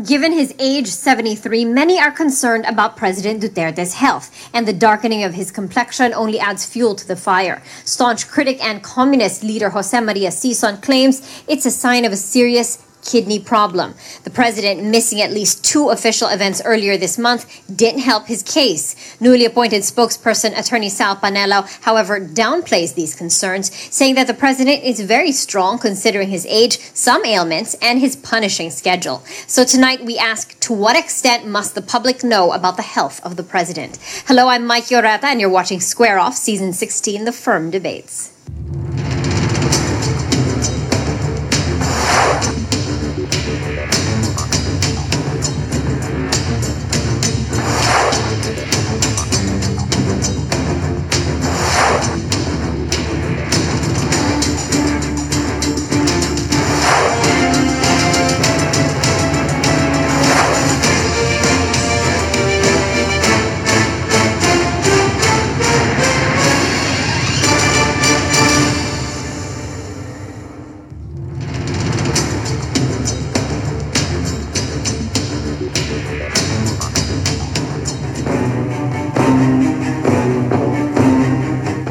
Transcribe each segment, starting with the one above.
Given his age, 73, many are concerned about President Duterte's health, and the darkening of his complexion only adds fuel to the fire. Staunch critic and communist leader Jose Maria Sison claims it's a sign of a serious kidney problem. The president, missing at least 2 official events earlier this month, didn't help his case. Newly appointed spokesperson Attorney Sal Panelo, however, downplays these concerns, saying that the president is very strong considering his age, some ailments, and his punishing schedule. So tonight we ask, to what extent must the public know about the health of the president? Hello, I'm Mike Yoreta, and you're watching Square Off, Season 16, The Firm Debates.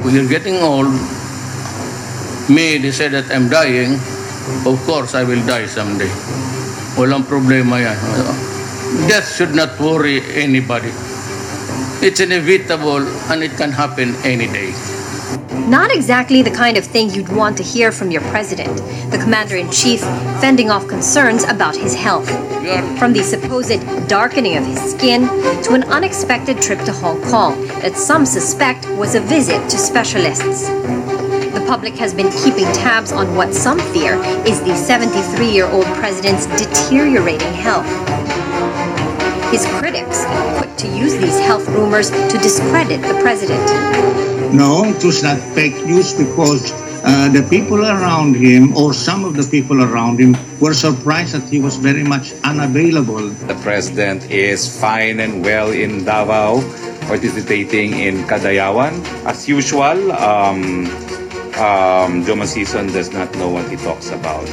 When you're getting old, they say that I'm dying, of course I will die someday. Walang problema yan. Death should not worry anybody. It's inevitable and it can happen any day. Not exactly the kind of thing you'd want to hear from your president, the commander-in-chief fending off concerns about his health. From the supposed darkening of his skin to an unexpected trip to Hong Kong that some suspect was a visit to specialists. The public has been keeping tabs on what some fear is the 73-year-old president's deteriorating health. His critics put to use these health rumors to discredit the president. No, it was not fake news because the people around him, or some of the people around him, were surprised that he was very much unavailable. The president is fine and well in Davao, participating in Kadayawan. As usual, Joma Sison does not know what he talks about.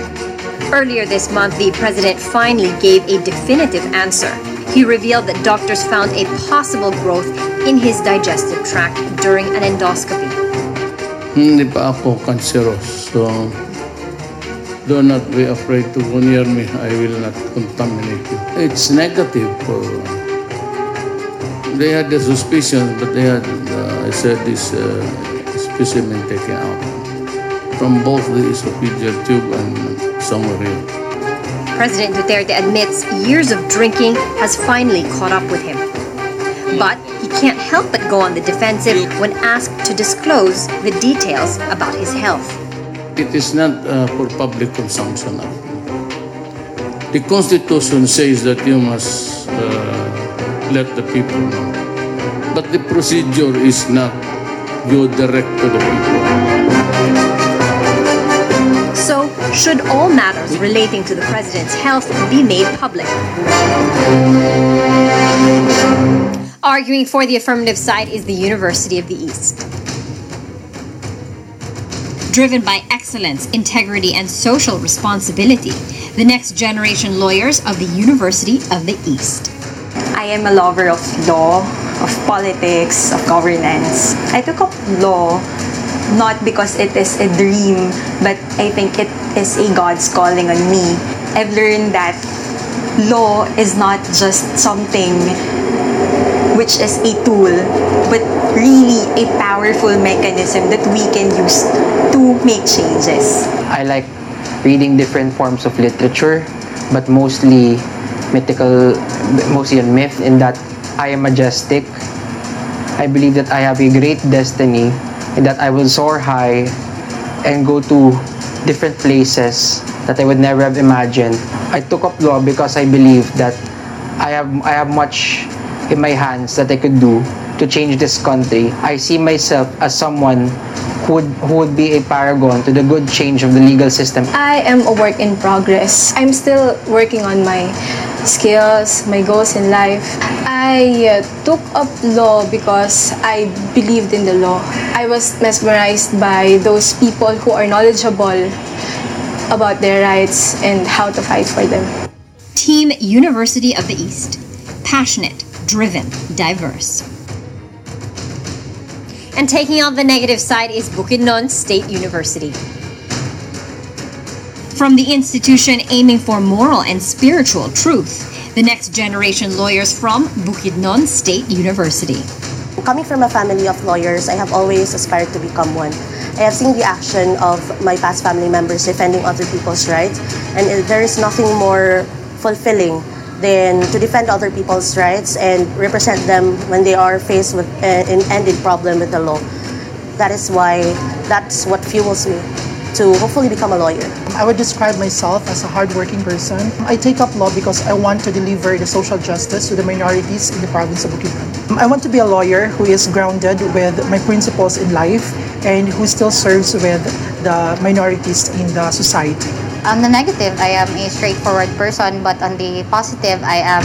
Earlier this month, the president finally gave a definitive answer. He revealed that doctors found a possible growth in his digestive tract during an endoscopy. Hindi pa ako cancerous, so do not be afraid to go near me. I will not contaminate you. It's negative. They had the suspicion, but they had, I said, this specimen taken out from both the esophageal tube and somewhere here. President Duterte admits years of drinking has finally caught up with him. But he can't help but go on the defensive when asked to disclose the details about his health. It is not for public consumption. The Constitution says that you must let the people know. But the procedure is not go direct to the people. So, should all matters relating to the president's health be made public? Arguing for the affirmative side is the University of the East. Driven by excellence, integrity, and social responsibility, the next generation lawyers of the University of the East. I am a lover of law, of politics, of governance. I took up law not because it is a dream, but I think it is a God's calling on me. I've learned that law is not just something which is a tool, but really a powerful mechanism that we can use to make changes. I like reading different forms of literature, but mostly mythical, mostly on myth, in that I am majestic. I believe that I have a great destiny and that I will soar high and go to different places that I would never have imagined. I took up law because I believe that I have much in my hands that I could do to change this country. I see myself as someone who would be a paragon to the good change of the legal system. I am a work in progress. I'm still working on my skills, my goals in life. I took up law because I believed in the law. I was mesmerized by those people who are knowledgeable about their rights and how to fight for them. Team University of the East. Passionate, driven, diverse. And taking on the negative side is Bukidnon State University. From the institution aiming for moral and spiritual truth, the next generation lawyers from Bukidnon State University. Coming from a family of lawyers, I have always aspired to become one. I have seen the action of my past family members defending other people's rights, and there is nothing more fulfilling than to defend other people's rights and represent them when they are faced with an ending problem with the law. That's what fuels me to hopefully become a lawyer. I would describe myself as a hardworking person. I take up law because I want to deliver the social justice to the minorities in the province of Bukidnon. I want to be a lawyer who is grounded with my principles in life and who still serves with the minorities in the society. On the negative, I am a straightforward person, but on the positive, I am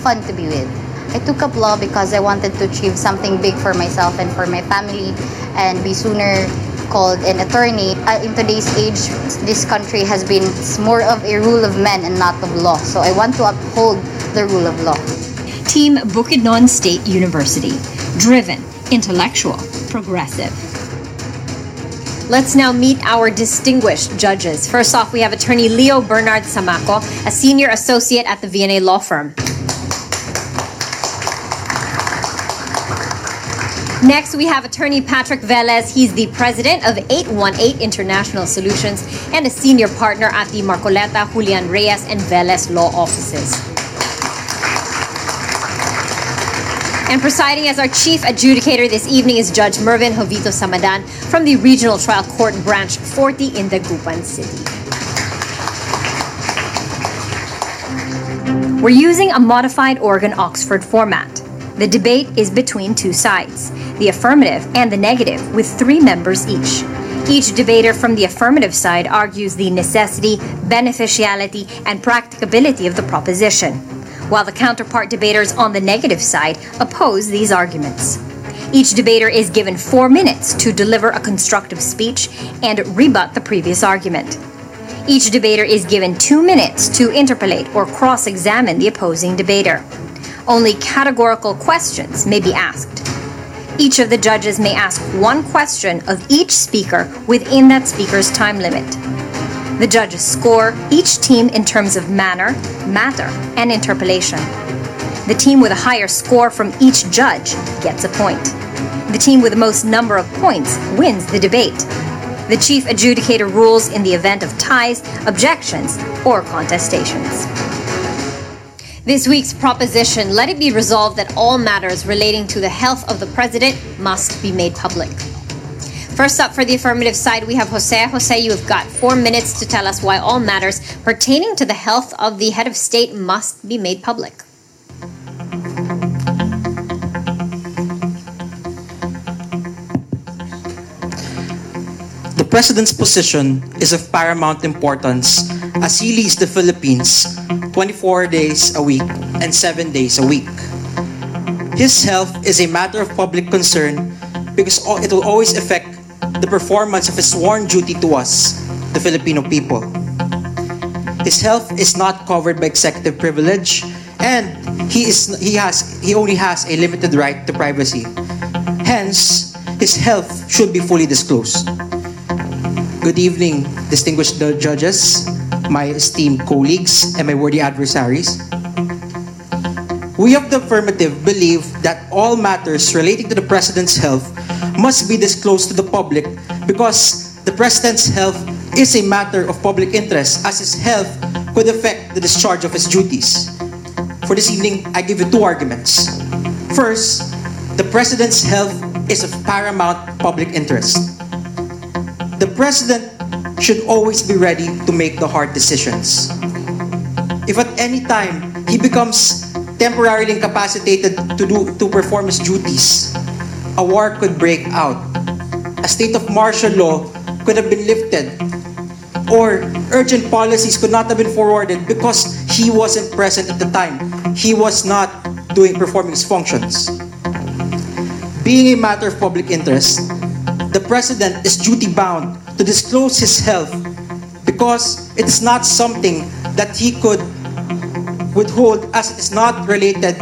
fun to be with. I took up law because I wanted to achieve something big for myself and for my family and be sooner called an attorney. In today's age, this country has been more of a rule of men and not of law. So I want to uphold the rule of law. Team Bukidnon State University. Driven, intellectual, progressive. Let's now meet our distinguished judges. First off, we have attorney Leo Bernard Samaco, a senior associate at the V&A law firm. Next, we have attorney Patrick Velez. He's the president of 818 International Solutions and a senior partner at the Marcoleta, Julian Reyes, and Velez law offices. And presiding as our chief adjudicator this evening is Judge Mervin Jovito Samadan from the Regional Trial Court Branch 40 in Dagupan City. We're using a modified Oregon-Oxford format. The debate is between two sides, the affirmative and the negative, with 3 members each. Each debater from the affirmative side argues the necessity, beneficiality, and practicability of the proposition, while the counterpart debaters on the negative side oppose these arguments. Each debater is given 4 minutes to deliver a constructive speech and rebut the previous argument. Each debater is given 2 minutes to interpolate or cross-examine the opposing debater. Only categorical questions may be asked. Each of the judges may ask 1 question of each speaker within that speaker's time limit. The judges score each team in terms of manner, matter, and interpolation. The team with a higher score from each judge gets a point. The team with the most number of points wins the debate. The chief adjudicator rules in the event of ties, objections, or contestations. This week's proposition, let it be resolved that all matters relating to the health of the president must be made public. First up for the affirmative side, we have Jose. Jose, you have got 4 minutes to tell us why all matters pertaining to the health of the head of state must be made public. The President's position is of paramount importance as he leads the Philippines 24 days a week and 7 days a week. His health is a matter of public concern because it will always affect the performance of his sworn duty to us, the Filipino people. His health is not covered by executive privilege, and he only has a limited right to privacy. Hence, his health should be fully disclosed. Good evening, distinguished judges, my esteemed colleagues, and my worthy adversaries. We of the affirmative believe that all matters relating to the President's health must be disclosed to the public because the President's health is a matter of public interest as his health could affect the discharge of his duties. For this evening, I give you 2 arguments. First, the President's health is of paramount public interest. The President should always be ready to make the hard decisions. If at any time he becomes temporarily incapacitated to perform his duties, a war could break out. A state of martial law could have been lifted, or urgent policies could not have been forwarded because he wasn't present at the time. He was not performing his functions. Being a matter of public interest, the President is duty-bound to disclose his health because it is not something that he could withhold as it is not related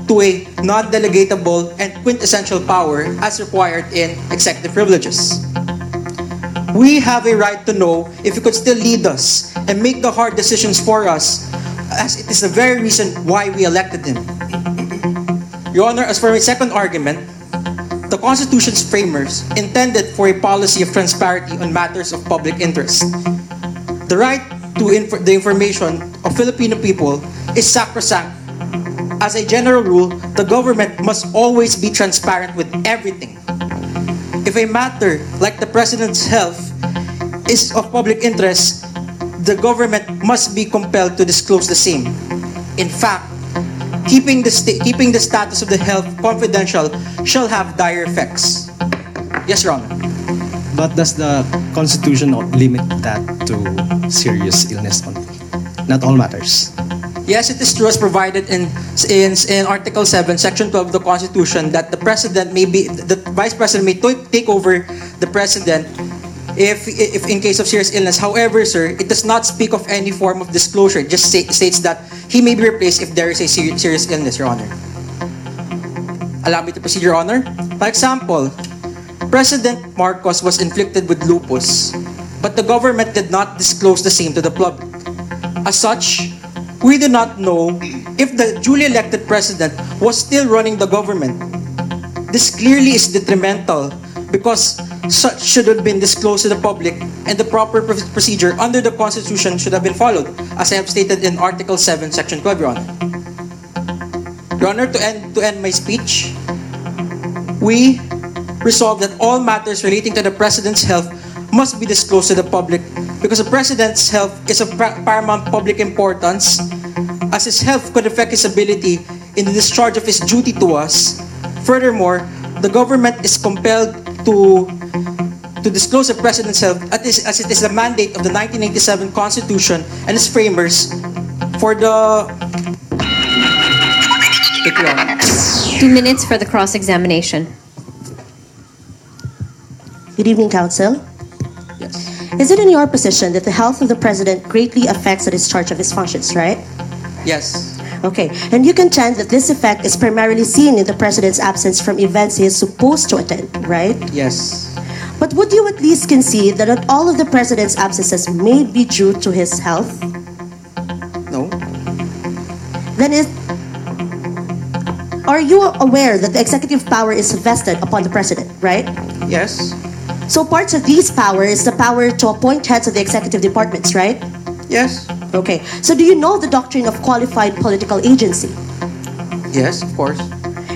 to a non-delegatable and quintessential power as required in executive privileges. We have a right to know if he could still lead us and make the hard decisions for us, as it is the very reason why we elected him. Your Honor, as for my second argument, the Constitution's framers intended for a policy of transparency on matters of public interest. The right to the information of Filipino people is sacrosanct. As a general rule, the government must always be transparent with everything. If a matter like the President's health is of public interest, the government must be compelled to disclose the same. In fact, keeping the status of the health confidential shall have dire effects. Yes, Your Honor. But does the Constitution limit that to serious illness only? Not all matters. Yes, it is true as provided in Article 7, Section 12 of the Constitution that the Vice President may take over the President if in case of serious illness. However, sir, it does not speak of any form of disclosure. It just states that he may be replaced if there is a serious illness, Your Honor. Allow me to proceed, Your Honor. For example, President Marcos was inflicted with lupus, but the government did not disclose the same to the public. As such, we do not know if the duly elected president was still running the government. This clearly is detrimental because such should have been disclosed to the public and the proper procedure under the Constitution should have been followed, as I have stated in Article 7, Section 12, Your Honor. Your Honor, to end my speech, we resolve that all matters relating to the President's health must be disclosed to the public because the President's health is of paramount public importance, as his health could affect his ability in the discharge of his duty to us. Furthermore, the government is compelled to disclose the President's health as it is the mandate of the 1987 Constitution and its framers for the... 2 minutes for the cross-examination. Good evening, Counsel. Yes. Is it in your position that the health of the President greatly affects the discharge of his functions, right? Yes. Okay, and you contend that this effect is primarily seen in the President's absence from events he is supposed to attend, right? Yes. But would you at least concede that not all of the President's absences may be due to his health? No. Then are you aware that the executive power is vested upon the President, right? Yes. So parts of these powers is the power to appoint heads of the executive departments, right? Yes. Okay. So do you know the doctrine of qualified political agency? Yes, of course.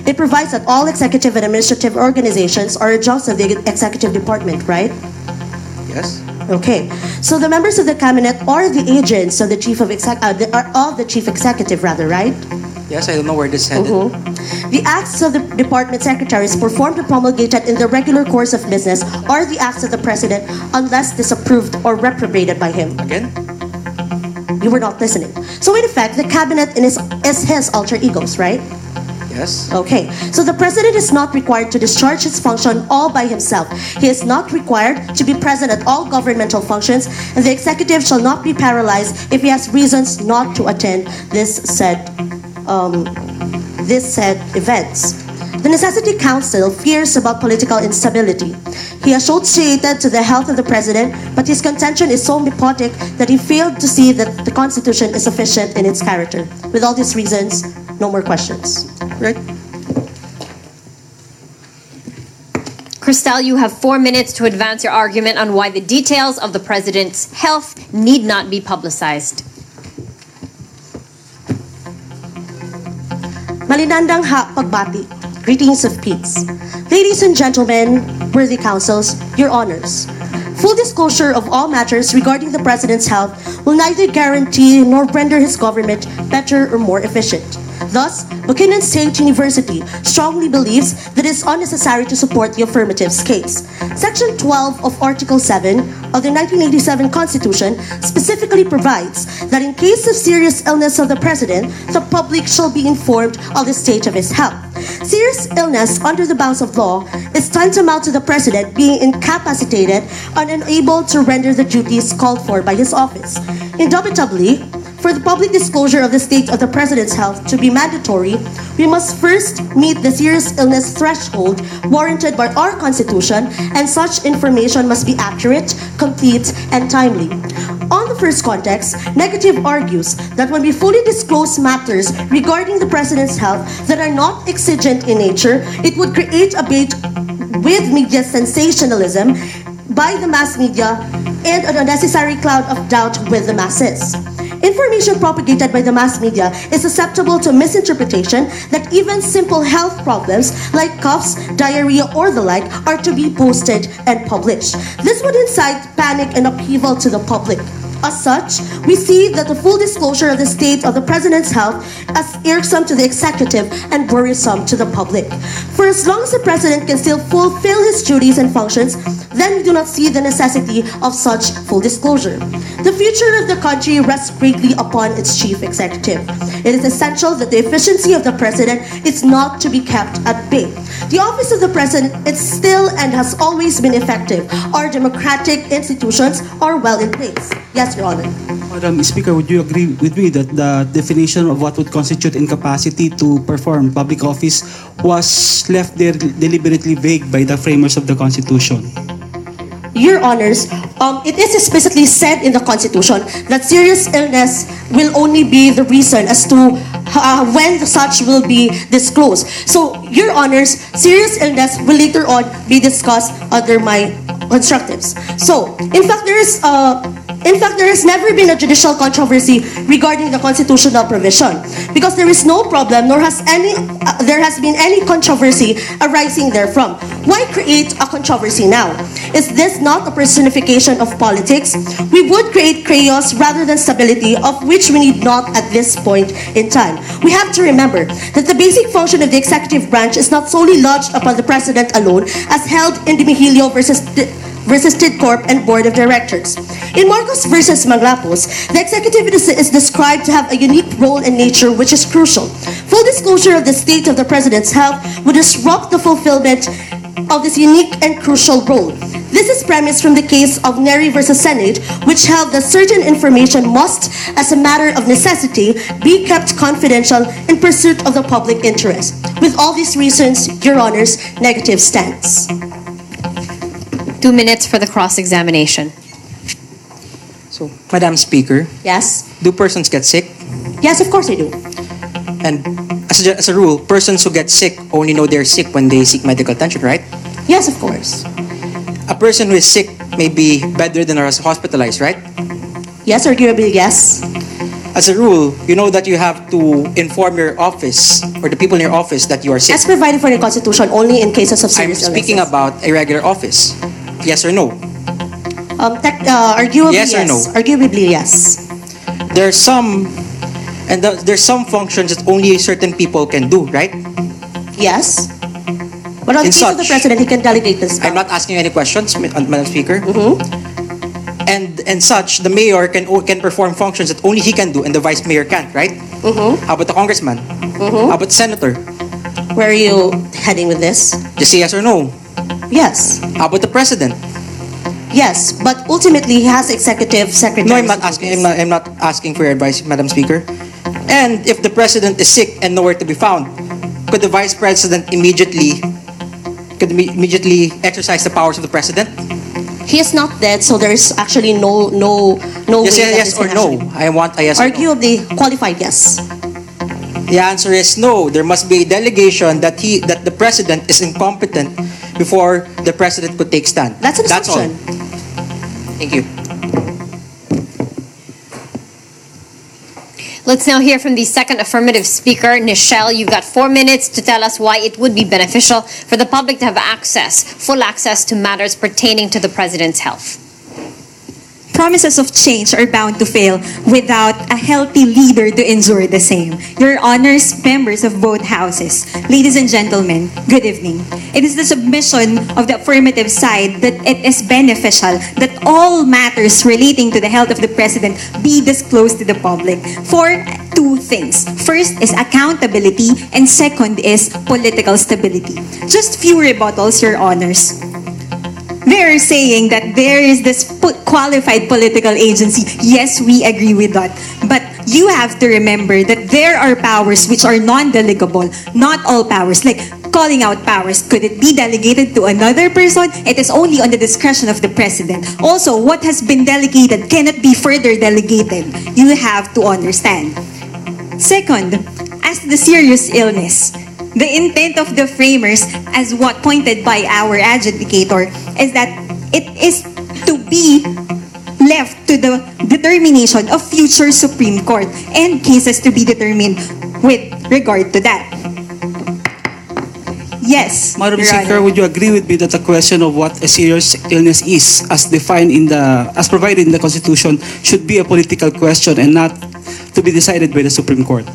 It provides that all executive and administrative organizations are adjuncts of the executive department, right? Yes. Okay. So the members of the cabinet are the agents of the chief of the chief executive, rather, right? Yes, I don't know where this headed. The acts of the department secretaries performed and promulgated in the regular course of business are the acts of the President unless disapproved or reprobated by him. Again? You were not listening. So in effect, the cabinet is his alter egos, right? Yes. Okay. So the President is not required to discharge his function all by himself. He is not required to be present at all governmental functions, and the executive shall not be paralyzed if he has reasons not to attend this said events. The Necessity Council fears about political instability. He associated to the health of the President, but his contention is so mythic that he failed to see that the Constitution is sufficient in its character. With all these reasons, no more questions. Right? Cristal, you have 4 minutes to advance your argument on why the details of the President's health need not be publicized. Malinandang pagbati. Greetings of peace. Ladies and gentlemen, worthy councils, your honors. Full disclosure of all matters regarding the President's health will neither guarantee nor render his government better or more efficient. Thus, Bukidnon State University strongly believes that it is unnecessary to support the affirmative's case. Section 12 of Article 7 of the 1987 Constitution specifically provides that in case of serious illness of the President, the public shall be informed of the state of his health. Serious illness under the bounds of law is tantamount to the President being incapacitated and unable to render the duties called for by his office. Indubitably, For the public disclosure of the state of the President's health to be mandatory, we must first meet the serious illness threshold warranted by our Constitution, and such information must be accurate, complete, and timely. On the first context, Negative argues that when we fully disclose matters regarding the President's health that are not exigent in nature, it would create a bait with media sensationalism by the mass media and an unnecessary cloud of doubt with the masses. Information propagated by the mass media is susceptible to misinterpretation that even simple health problems like coughs, diarrhea, or the like are to be posted and published. This would incite panic and upheaval to the public. As such, we see that the full disclosure of the state of the President's health as irksome to the executive and worrisome to the public. For as long as the President can still fulfill his duties and functions, then we do not see the necessity of such full disclosure. The future of the country rests greatly upon its chief executive. It is essential that the efficiency of the President is not to be kept at bay. The office of the President is still and has always been effective. Our democratic institutions are well in place. Yes, Your Honor. Madam Speaker, would you agree with me that the definition of what would constitute incapacity to perform public office was left there deliberately vague by the framers of the Constitution? Your Honors, it is explicitly said in the Constitution that serious illness will only be the reason as to when such will be disclosed. So, Your Honors, serious illness will later on be discussed under my instructives. So, in fact, there has never been a judicial controversy regarding the constitutional provision because there is no problem nor has there has been any controversy arising therefrom. Why create a controversy now? Is this not a personification of politics? We would create chaos rather than stability, of which we need not at this point in time. We have to remember that the basic function of the executive branch is not solely lodged upon the President alone, as held in the Mihilio versus TIDCorp and Board of Directors. In Marcos versus Manglapos, the executive is described to have a unique role and nature which is crucial. Full disclosure of the state of the President's health would disrupt the fulfillment of this unique and crucial role. This is premised from the case of Neri versus Senate, which held that certain information must, as a matter of necessity, be kept confidential in pursuit of the public interest. With all these reasons, Your Honors, negative stance. 2 minutes for the cross-examination. So, Madam Speaker, Yes? do persons get sick? Yes, of course I do. And as a rule, persons who get sick only know they're sick when they seek medical attention, right? Yes, of course. A person who is sick may be bedridden or hospitalized, right? Yes, arguably yes. As a rule, you know that you have to inform your office or the people in your office that you are sick. As provided for the Constitution, only in cases of I'm serious speaking illnesses. about a regular office. Yes or no? Arguably Yes or no? Arguably yes. There's some functions that only certain people can do, right? Yes. But on the In case of the such- President, he can delegate this. I'm not asking you any questions, Madam Speaker. Mm-hmm. And such, the mayor can perform functions that only he can do and the vice mayor can't, right? Mm-hmm. How about the congressman? Mm-hmm. How about the senator? Where are you heading with this? Just say yes or no. Yes. How about the president? Yes, but ultimately he has executive secretary. No, I'm not asking. I'm not asking for your advice, Madam Speaker. And if the president is sick and nowhere to be found, could the vice president immediately exercise the powers of the president? He is not dead, so there is actually no Yes, way that yes this or can no. actually- I want a yes or no. Arguably qualified yes. The answer is no. There must be a delegation that the president is incompetent before the president could take stand. That's an all. assumption. Thank you. Let's now hear from the second affirmative speaker, Nichelle. You've got 4 minutes to tell us why it would be beneficial for the public to have full access to matters pertaining to the President's health. Promises of change are bound to fail without a healthy leader to ensure the same. Your honors, members of both houses, ladies and gentlemen, good evening. It is the submission of the affirmative side that it is beneficial that all matters relating to the health of the President be disclosed to the public for two things. First is accountability, and second is political stability. Just few rebuttals, your honors. They're saying that there is this qualified political agency. Yes, we agree with that. But you have to remember that there are powers which are non-delegable. Not all powers, like calling out powers. Could it be delegated to another person? It is only on the discretion of the president. Also, what has been delegated cannot be further delegated. You have to understand. Second, as to the serious illness, the intent of the framers, as what pointed by our adjudicator, is that it is to be left to the determination of future Supreme Court and cases to be determined with regard to that. Yes, Madam Your Speaker, Honor. would you agree with me that the question of what a serious illness is, as defined as provided in the Constitution, should be a political question and not to be decided by the Supreme Court?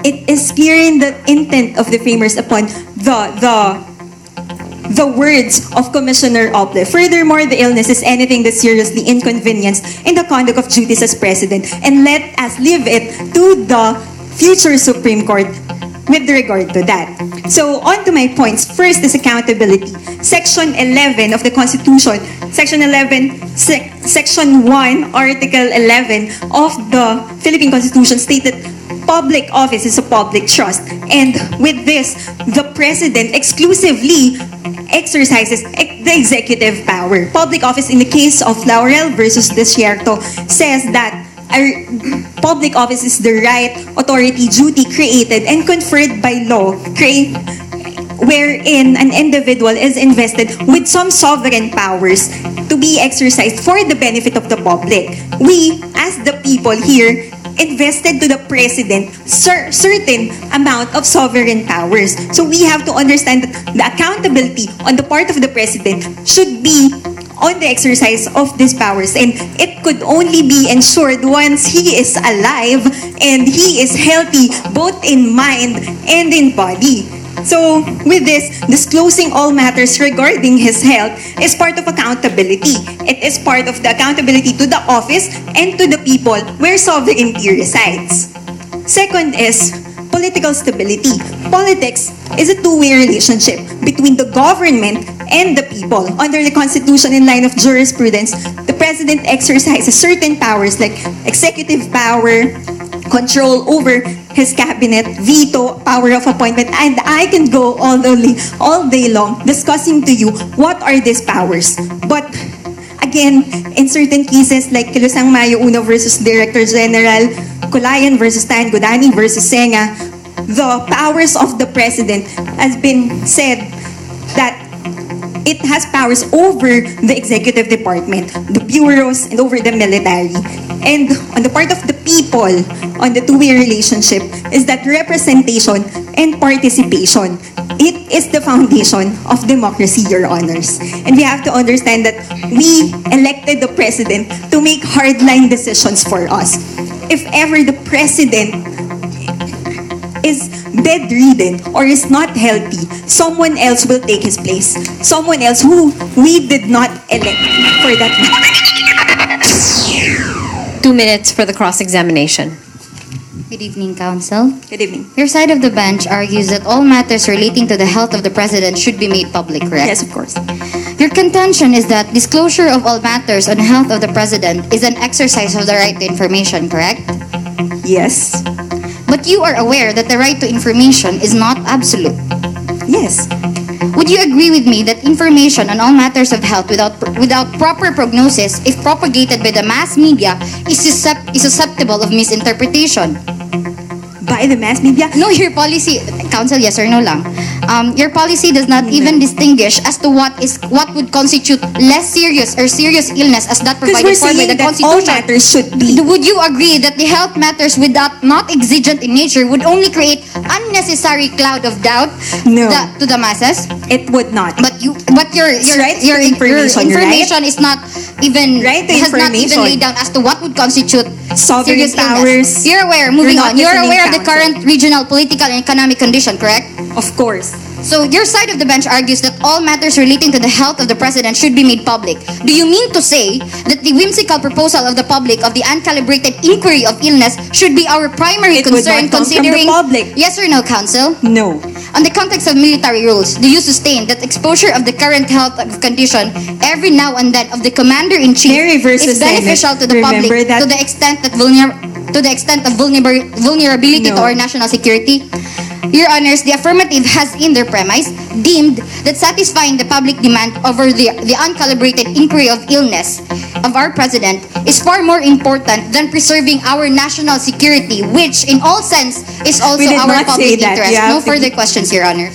It is clear in the intent of the framers upon the words of Commissioner Ople. Furthermore, the illness is anything that seriously inconvenienced in the conduct of duties as President, and let us leave it to the future Supreme Court with regard to that. So, on to my points. First is accountability. Section 11 of the Constitution, Section 1, Article 11 of the Philippine Constitution stated public office is a public trust. And with this, the President exclusively exercises the executive power. Public office in the case of Laurel versus Desierto says that public office is the right, authority, duty created and conferred by law, wherein an individual is invested with some sovereign powers to be exercised for the benefit of the public. We, as the people here, invested to the president certain amount of sovereign powers. So we have to understand that the accountability on the part of the president should be on the exercise of these powers, and it could only be ensured once he is alive and he is healthy both in mind and in body. So, with this, disclosing all matters regarding his health is part of accountability. It is part of the accountability to the office and to the people where sovereignty resides. Second is political stability. Politics is a two-way relationship between the government and the people. Under the Constitution in line of jurisprudence, the President exercises certain powers like executive power, control over his cabinet, veto, power of appointment, and I can go all day long discussing to you what are these powers. But again, in certain cases like Kilusang Mayo Uno versus Director General, Colayan versus Tan Godani versus Senga, the powers of the President has been said that it has powers over the executive department, the bureaus, and over the military. And on the part of the people, on the two-way relationship, is that representation and participation. It is the foundation of democracy, Your Honors. And we have to understand that we elected the President to make hardline decisions for us. If ever the President is bedridden or is not healthy, someone else will take his place. Someone else who we did not elect for that matter. 2 minutes for the cross-examination. Good evening, Counsel. Good evening. Your side of the bench argues that all matters relating to the health of the President should be made public, correct? Yes, of course. Your contention is that disclosure of all matters on health of the President is an exercise of the right to information, correct? Yes. But you are aware that the right to information is not absolute. Yes. Would you agree with me that information on all matters of health without proper prognosis, if propagated by the mass media, is susceptible of misinterpretation? By the mass media? No, your policy, Counsel, yes or no lang. Your policy does not even distinguish as to what would constitute less serious or serious illness as that provided for by the Constitution. All matters should be. Would you agree that the health matters without not exigent in nature would only create unnecessary cloud of doubt to the masses? It would not. But your information is not even has not even laid down as to what would constitute sovereign serious powers. Illness. You're aware. Moving on. You're aware of the counsel. current regional political and economic condition, correct? Of course. So your side of the bench argues that all matters relating to the health of the President should be made public. Do you mean to say that the whimsical proposal of the public of the uncalibrated inquiry of illness should be our primary concern considering... From the public. Yes or no, Counsel? No. On the context of military rules, do you sustain that exposure of the current health condition every now and then of the Commander-in-Chief is beneficial to the public to the extent that to the extent of vulnerability to our national security? Your Honors, the affirmative has in their premise deemed that satisfying the public demand over the uncalibrated inquiry of illness of our President is far more important than preserving our national security, which in all sense is also our public interest. No further questions, Your Honor.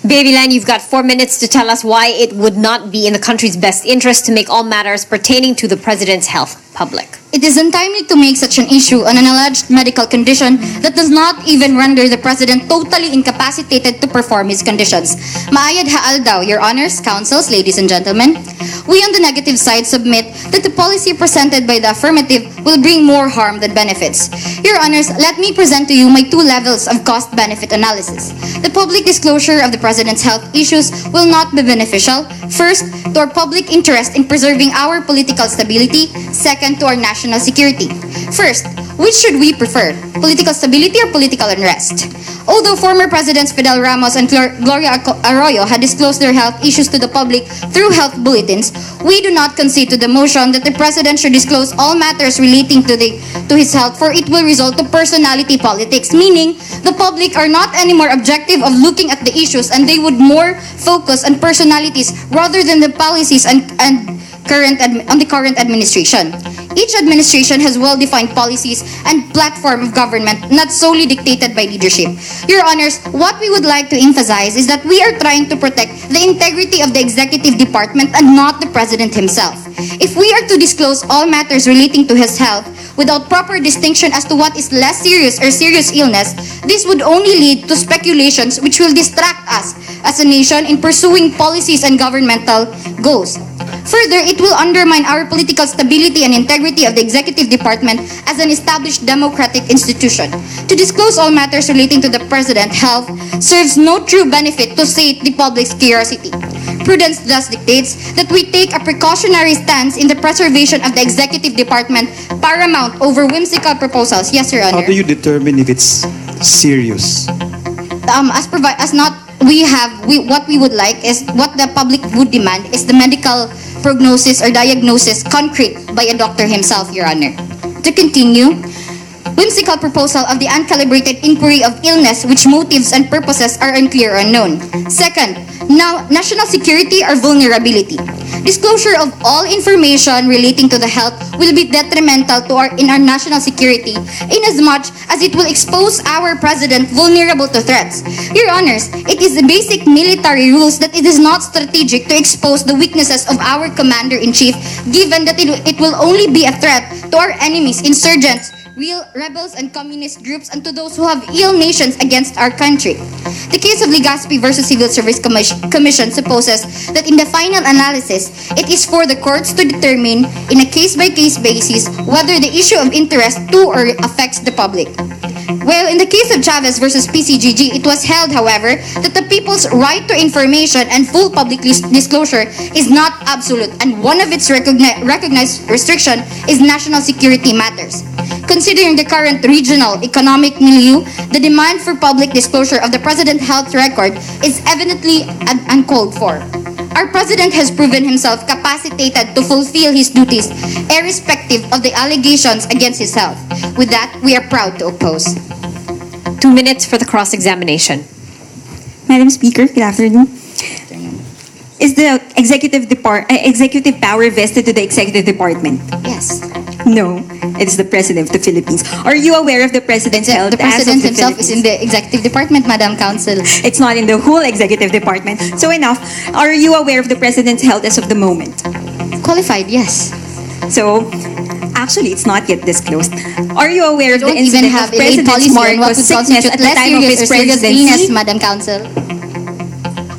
Babyland, you've got 4 minutes to tell us why it would not be in the country's best interest to make all matters pertaining to the President's health public. It is untimely to make such an issue on an alleged medical condition that does not even render the President totally incapacitated to perform his conditions. Maayad haal daw, Your Honors, counsels, ladies and gentlemen. We on the negative side submit that the policy presented by the affirmative will bring more harm than benefits. Your Honors, let me present to you my 2 levels of cost-benefit analysis. The public disclosure of the President's health issues will not be beneficial. First, to our public interest in preserving our political stability. Second, to our national security. First, which should we prefer? Political stability or political unrest? Although former Presidents Fidel Ramos and Gloria Arroyo had disclosed their health issues to the public through health bulletins, we do not concede to the motion that the President should disclose all matters relating to his health, for it will result to personality politics, meaning the public are not anymore objective of looking at the issues and they would more focus on personalities rather than the policies and the current administration. Each administration has well-defined policies and platform of government, not solely dictated by leadership. Your Honors, what we would like to emphasize is that we are trying to protect the integrity of the executive department and not the President himself. If we are to disclose all matters relating to his health without proper distinction as to what is less serious or serious illness, this would only lead to speculations which will distract us as a nation in pursuing policies and governmental goals. Further, it will undermine our political stability and integrity of the executive department as an established democratic institution. To disclose all matters relating to the President's health serves no true benefit to sate the public's curiosity. Prudence thus dictates that we take a precautionary stance in the preservation of the executive department paramount over whimsical proposals. Yes, Your Honor. How do you determine if it's serious? What we would like is what the public would demand is the medical prognosis or diagnosis concrete by a doctor himself, Your Honor. To continue, whimsical proposal of the uncalibrated inquiry of illness which motives and purposes are unclear or unknown. Second, now national security or vulnerability. Disclosure of all information relating to the health will be detrimental to our national security inasmuch as it will expose our President vulnerable to threats. Your Honors, it is the basic military rules that it is not strategic to expose the weaknesses of our Commander-in-Chief, given that it will only be a threat to our enemies, insurgents, real rebels and communist groups, and to those who have ill nations against our country. The case of Legazpi versus Civil Service Commission supposes that in the final analysis, it is for the courts to determine in a case-by-case basis whether the issue of interest to or affects the public. Well, in the case of Chavez versus PCGG, it was held, however, that the people's right to information and full public disclosure is not absolute, and one of its recognized restriction is national security matters. Considering the current regional economic milieu, the demand for public disclosure of the President's health record is evidently uncalled for. Our President has proven himself capacitated to fulfill his duties, irrespective of the allegations against his health. With that, we are proud to oppose. 2 minutes for the cross-examination. Madam Speaker, good afternoon. Is the executive power vested to the executive department? Yes. No, it is the President of the Philippines. Are you aware of the President's health? The President himself is in the executive department, Madam Counsel. It's not in the whole executive department. So enough. Are you aware of the President's health as of the moment? Qualified, yes. So, actually, it's not yet disclosed. Are you aware of the incident of President Marcos' sickness at the time of his presidency? Madam Counsel.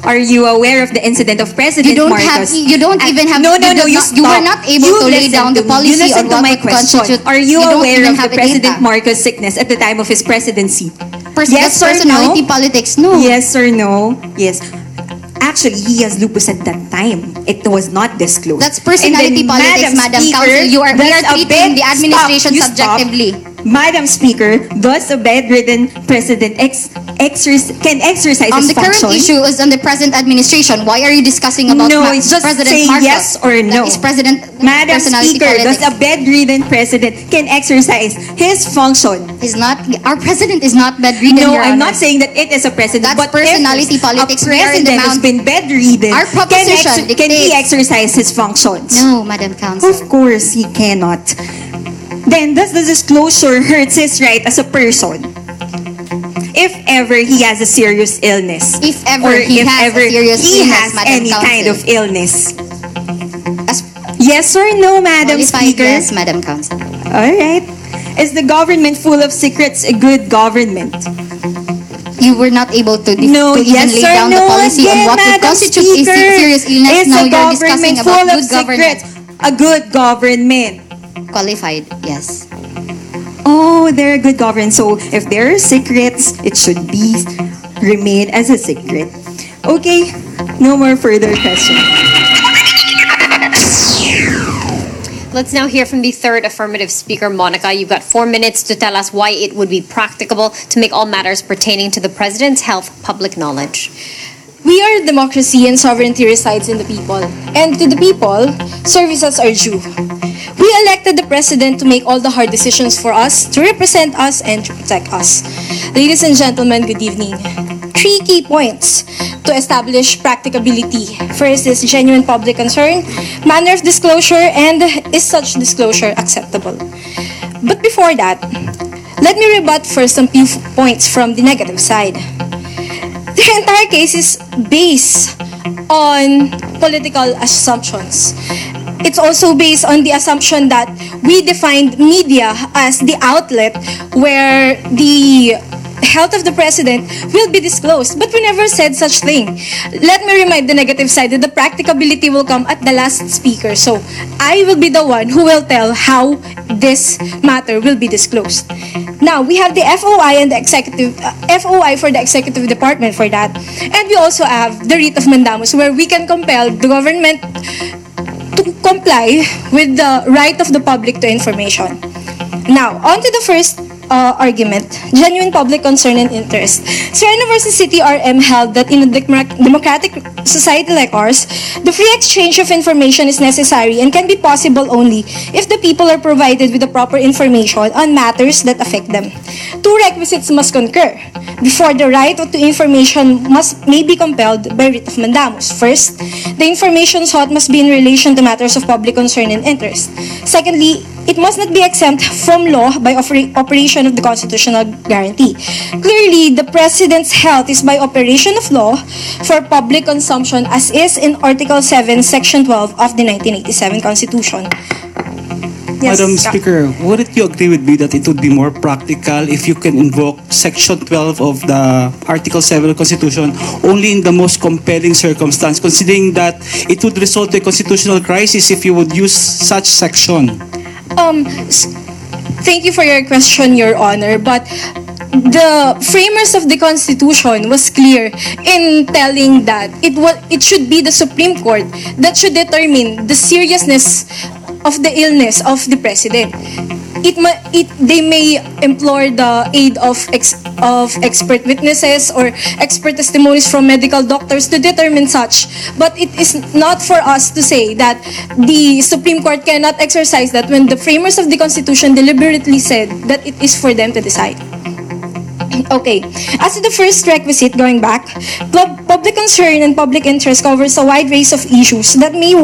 Are you aware of the incident of President Marcos? You were not able to lay down the policy on what would constitute. Are you aware of the President Marcos' sickness at the time of his presidency? Yes or personality politics, no. Yes or no? Yes. Actually, he has lupus at that time. It was not disclosed. That's personality politics, Madam Counsel. We are treating the administration subjectively. Madam Speaker, does a bedridden president can exercise his The current function? issue is on the present administration. Why are you discussing about No, it's just President say Marcos? yes or no. That is President Madam personality Speaker, politics. does a bedridden president can exercise his function? He's not. Our president is not bedridden. No, Your I'm Honor. not saying that it is a president. That's but personality if politics. A We are in the president has mount- been bedridden. Our proposition Can he dictates- exercise his functions? No, Madam Counsel. Of course, he cannot. Then, does the disclosure hurt his right as a person? If ever he has a serious illness. If ever or he if has ever a serious he illness, has Madam any Counsel. kind of illness. Yes or no, Madam Qualified Speaker? yes, Madam Counsel. All right. Is the government full of secrets a good government? You were not able to, No, to yes even lay or down no the policy again, on what would Madam constitute Speaker. a serious illness. Is Now the you're discussing government about full of good government. secrets a good government? Qualified, yes. Oh, they're a good government. So if there are secrets, it should be remain as a secret. Okay, no more further questions. Let's now hear from the third affirmative speaker, Monica. You've got 4 minutes to tell us why it would be practicable to make all matters pertaining to the president's health public knowledge. We are a democracy and sovereignty resides in the people. And to the people, services are due. We elected the president to make all the hard decisions for us, to represent us, and to protect us. Ladies and gentlemen, good evening. 3 key points to establish practicability. First is genuine public concern, manner of disclosure, and is such disclosure acceptable? But before that, let me rebut first some few points from the negative side. The entire case is based on political assumptions. It's also based on the assumption that we defined media as the outlet where the health of the president will be disclosed. But we never said such thing. Let me remind the negative side that the practicability will come at the last speaker. So I will be the one who will tell how this matter will be disclosed. Now, we have the FOI and the executive, FOI for the executive department for that. And we also have the writ of mandamus where we can compel the government to comply with the right of the public to information. Now, on to the first argument, genuine public concern and interest. Serena versus City RM held that in a democratic society like ours, the free exchange of information is necessary and can be possible only if the people are provided with the proper information on matters that affect them. 2 requisites must concur before the right to information may be compelled by writ of mandamus. First, the information sought must be in relation to matters of public concern and interest. Secondly, it must not be exempt from law by operation of the constitutional guarantee. Clearly, the President's health is by operation of law for public consumption as is in Article 7, Section 12 of the 1987 Constitution. Yes, Madam Speaker, wouldn't you agree with me that it would be more practical if you can invoke Section 12 of the Article 7 of the Constitution only in the most compelling circumstance, considering that it would result in a constitutional crisis if you would use such section? Thank you for your question, Your Honor, but the framers of the Constitution was clear in telling that it should be the Supreme Court that should determine the seriousness of the illness of the president. They may implore the aid of expert witnesses or expert testimonies from medical doctors to determine such. But it is not for us to say that the Supreme Court cannot exercise that when the framers of the Constitution deliberately said that it is for them to decide. Okay, as to the first requisite, going back, public concern and public interest covers a wide range of issues that the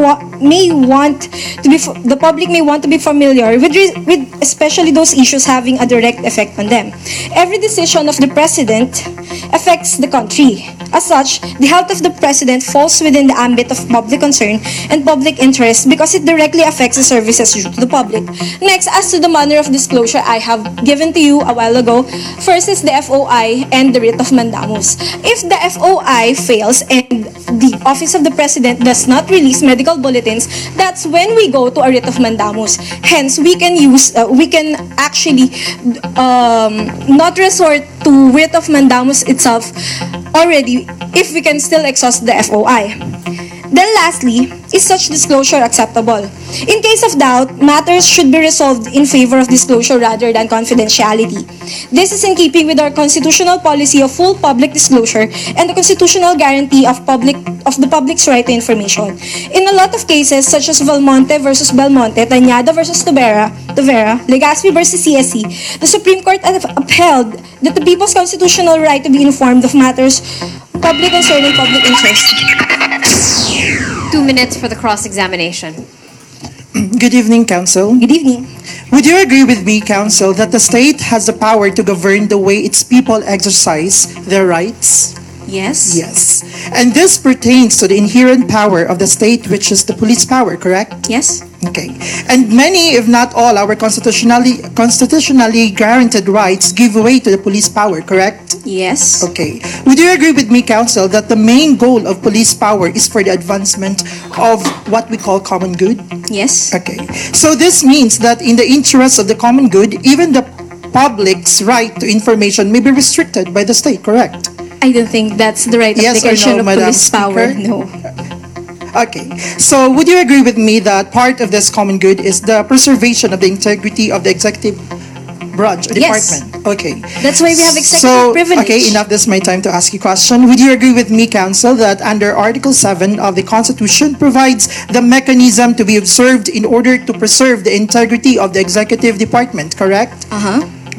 public may want to be familiar with especially those issues having a direct effect on them. Every decision of the president affects the country. As such, the health of the president falls within the ambit of public concern and public interest because it directly affects the services due to the public. Next, as to the manner of disclosure I have given to you a while ago, first is the FOI and the writ of mandamus. If the FOI fails and the office of the president does not release medical bulletins, that's when we go to a writ of mandamus. Hence, we can actually not resort to writ of mandamus itself already if we can still exhaust the FOI. Then lastly, is such disclosure acceptable? In case of doubt, matters should be resolved in favor of disclosure rather than confidentiality. This is in keeping with our constitutional policy of full public disclosure and the constitutional guarantee of the public's right to information. In a lot of cases, such as Valmonte versus Belmonte, Tañada versus Tavera, Legazpi versus CSC, the Supreme Court upheld that the people's constitutional right to be informed of matters public concerning public interest. 2 minutes for the cross-examination. Good evening, Council. Good evening. Would you agree with me, Council, that the state has the power to govern the way its people exercise their rights? Yes. Yes. And this pertains to the inherent power of the state, which is the police power, correct? Yes. Okay. And many, if not all, our constitutionally guaranteed rights give way to the police power, correct? Yes. Okay. Would you agree with me, Council, that the main goal of police power is for the advancement of what we call common good? Yes. Okay. So this means that in the interest of the common good, even the public's right to information may be restricted by the state, correct? I don't think that's the right Yes or application no, of Madam police power. Speaker? No. Okay. So would you agree with me that part of this common good is the preservation of the integrity of the executive branch or Yes. department? Okay. That's why we have executive privilege. Okay, enough. This is my time to ask you a question. Would you agree with me, Council, that under Article 7 of the Constitution provides the mechanism to be observed in order to preserve the integrity of the executive department, correct?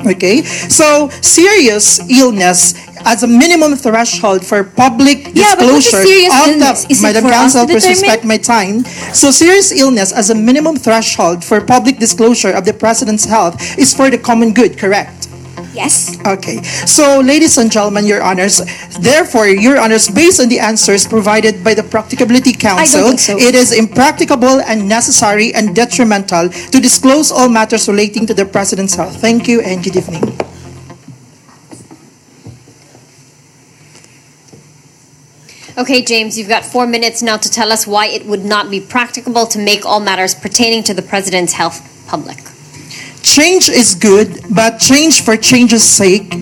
Okay. So serious illness as a minimum threshold for public Yeah, but what is disclosure serious of illness? the Is it Madam for us Council, to please determine? respect my time. So serious illness as a minimum threshold for public disclosure of the President's health is for the common good, correct? Yes. Okay. So, ladies and gentlemen, Your Honors, therefore, Your Honors, based on the answers provided by the Practicability Council, think so. it is impracticable and necessary and detrimental to disclose all matters relating to the President's health. Thank you and good evening. Okay, James, you've got 4 minutes now to tell us why it would not be practicable to make all matters pertaining to the President's health public. Change is good, but change for change's sake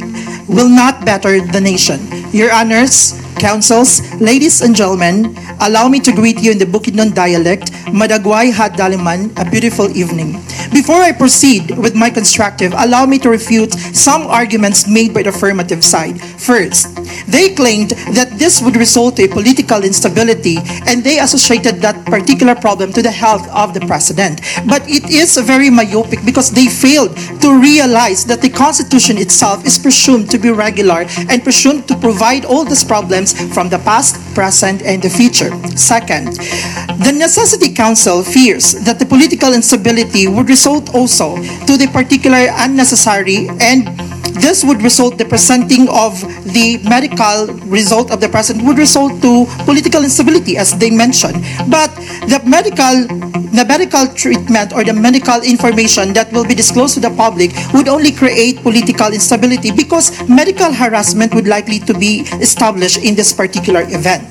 will not better the nation. Your Honors, Councils, ladies and gentlemen, allow me to greet you in the Bukidnon dialect, Madagway had daliman, a beautiful evening. Before I proceed with my constructive, allow me to refute some arguments made by the affirmative side. First, they claimed that this would result to a political instability and they associated that particular problem to the health of the President. But it is very myopic because they failed to realize that the Constitution itself is presumed to be regular and presumed to provide all these problems from the past, present, and the future. Second, the Necessity Council fears that the political instability would result also to the particular unnecessary and this would result the presenting of the medical result of the president would result to political instability as they mentioned. But the medical treatment or the medical information that will be disclosed to the public would only create political instability because medical harassment would likely to be established in this particular event.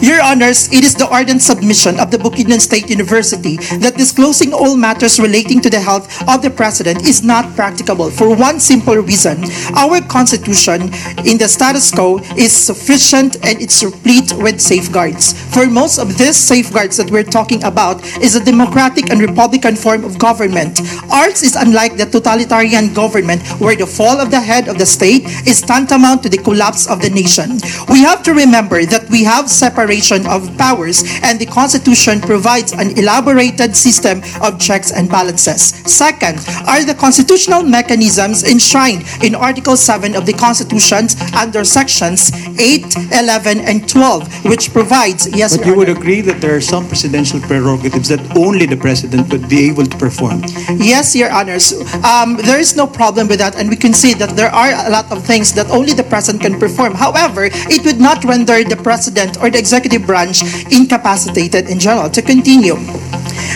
Your Honors, it is the ardent submission of the Bukidnon State University that disclosing all matters relating to the health of the President is not practicable for one simple reason. Our Constitution in the status quo is sufficient and it's replete with safeguards. For most of these safeguards that we're talking about is a democratic and republican form of government. Ours is unlike the totalitarian government where the fall of the head of the state is tantamount to the collapse of the nation. We have to remember that we have separation of powers and the Constitution provides an elaborated system of checks and balances. Second are the constitutional mechanisms enshrined in Article 7 of the Constitution under sections 8, 11, and 12 which provides, yes, But you would agree that there are some presidential prerogatives that only the President would be able to perform. Yes, Your Honors. There is no problem with that and we can see that there are a lot of things that only the President can perform. However, it would not render the President or the executive branch incapacitated in general. To continue,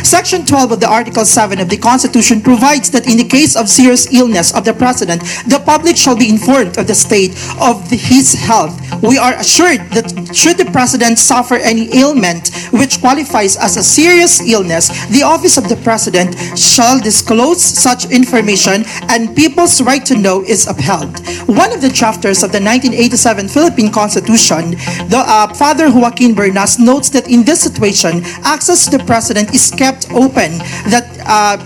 Section 12 of the Article 7 of the Constitution provides that in the case of serious illness of the President, the public shall be informed of the state of his health. We are assured that should the President suffer any ailment which qualifies as a serious illness, the office of the President shall disclose such information and people's right to know is upheld. One of the drafters of the 1987 Philippine Constitution, the Father Joaquin Bernas, notes that in this situation, access to the President is kept open that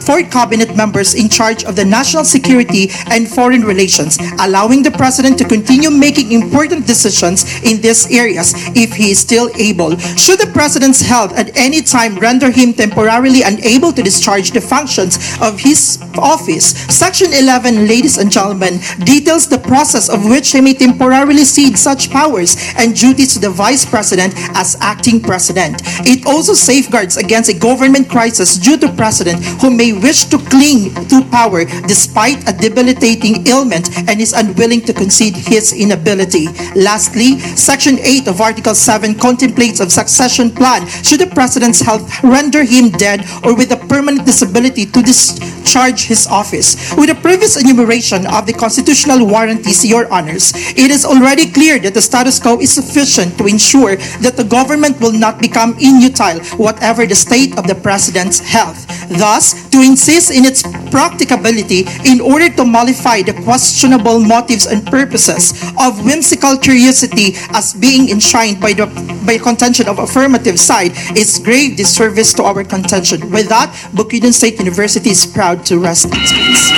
for cabinet members in charge of the national security and foreign relations, allowing the President to continue making important decisions in these areas if he is still able. Should the President's health at any time render him temporarily unable to discharge the functions of his office, Section 11, ladies and gentlemen, details the process of which he may temporarily cede such powers and duties to the Vice President as acting President. It also safeguards against a government crisis due to President who may wish to cling to power despite a debilitating ailment and is unwilling to concede his inability. Lastly, Section 8 of Article 7 contemplates a succession plan should the President's health render him dead or with a permanent disability to discharge his office. With the previous enumeration of the constitutional warranties, Your Honors, it is already clear that the status quo is sufficient to ensure that the government will not become inutile whatever the state of the President's health. Thus, to insist in its practicability in order to mollify the questionable motives and purposes of whimsical curiosity as being enshrined by contention of affirmative side is grave disservice to our contention. With that, Bukidnon State University is proud to rest its case.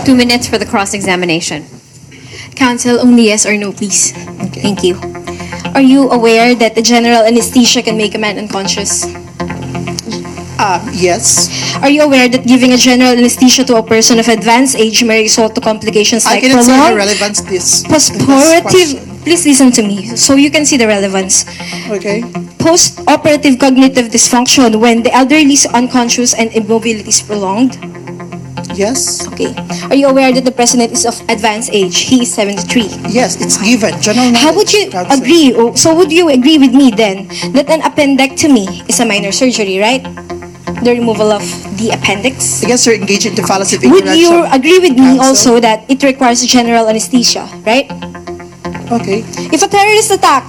2 minutes for the cross-examination. Counsel, only yes or no, please. Okay. Thank you. Are you aware that the general anesthesia can make a man unconscious? Yes. Are you aware that giving a general anesthesia to a person of advanced age may result to complications like I cannot see the prolonged relevance this. postoperative? Please listen to me so you can see the relevance. Okay. Post-operative cognitive dysfunction when the elderly is unconscious and immobility is prolonged? Yes. Okay. Are you aware that the President is of advanced age? He is 73. Yes, it's given. General How would you agree? So would you agree with me then that an appendectomy is a minor surgery, right? The removal of the appendix. I guess you're engaged into fallacy of Would ignorance. you agree with me also that it requires general anesthesia, right? Okay. If a terrorist attack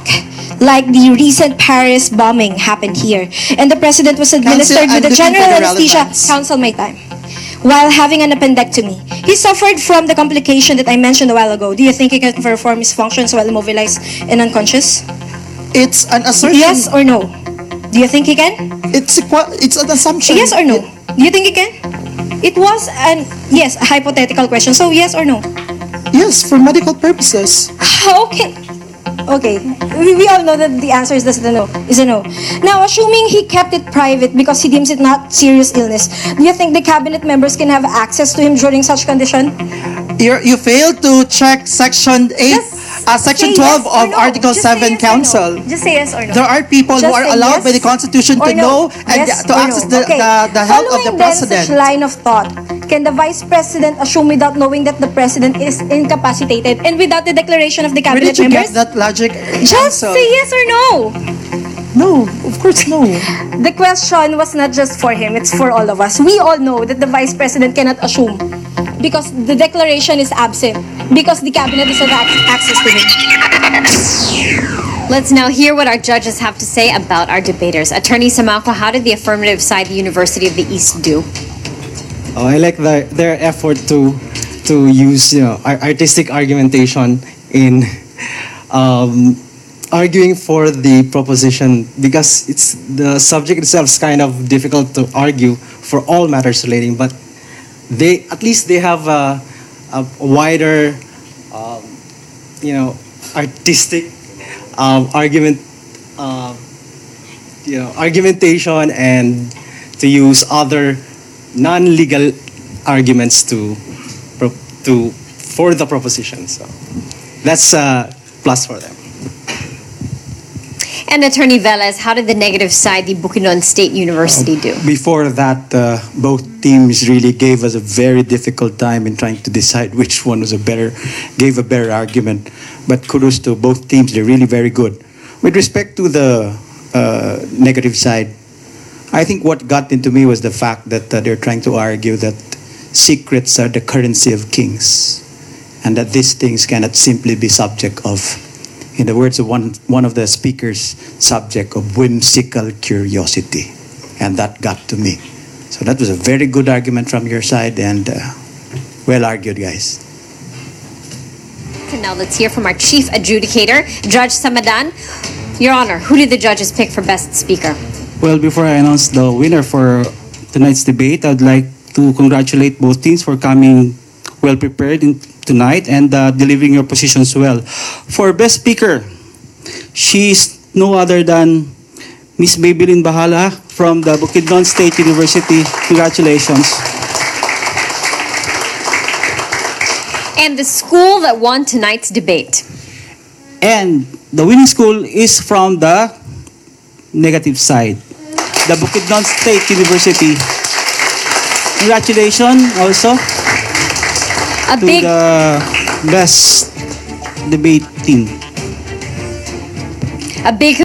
like the recent Paris bombing happened here and the President was administered with a general anesthesia, counsel my time, while having an appendectomy, he suffered from the complication that I mentioned a while ago. Do you think he can perform his functions while immobilized and unconscious? It's an assertion. Yes or no? Do you think he can? It's an assumption. Yes or no? Do you think he can? It was a hypothetical question. So yes or no? Yes, for medical purposes. How can? Okay, we all know that the answer is a no. Now, assuming he kept it private because he deems it not serious illness, do you think the cabinet members can have access to him during such condition? You failed to check Section 8. Section 12 of Article 7, Council. Just say yes or no. There are people who are allowed by the Constitution to know and to access the health of the President. Following such line of thought, can the Vice President assume without knowing that the President is incapacitated and without the declaration of the Where cabinet did you members? get that logic? Just say yes or no. No, of course no. The question was not just for him, it's for all of us. We all know that the Vice President cannot assume because the declaration is absent, because the cabinet doesn't have access to it. Let's now hear what our judges have to say about our debaters. Attorney Samako, how did the affirmative side, the University of the East, do? I like their effort to use artistic argumentation in arguing for the proposition, because it's the subject itself is kind of difficult to argue for all matters relating, but they have a wider artistic argumentation and to use other non-legal arguments for the proposition. So that's a plus for them. And Attorney Velez, how did the negative side, the Bukidnon State University, do? Before that, both teams really gave us a very difficult time in trying to decide which one was gave a better argument. But kudos to both teams, they're really very good. With respect to the negative side. I think what got into me was the fact that they're trying to argue that secrets are the currency of kings, and that these things cannot simply be subject of, in the words of one of the speakers, subject of whimsical curiosity. And that got to me. So that was a very good argument from your side, and well argued, guys. And now let's hear from our chief adjudicator, Judge Samadan. Your Honor, who did the judges pick for Best Speaker? Well, before I announce the winner for tonight's debate, I'd like to congratulate both teams for coming well prepared tonight and delivering your positions well. For Best Speaker, she's no other than Miss Maybelline Bahala from the Bukidnon State University. Congratulations. And the school that won tonight's debate. And the winning school is from the negative side, the Bukidnon State University. Congratulations also to the best debate team. A big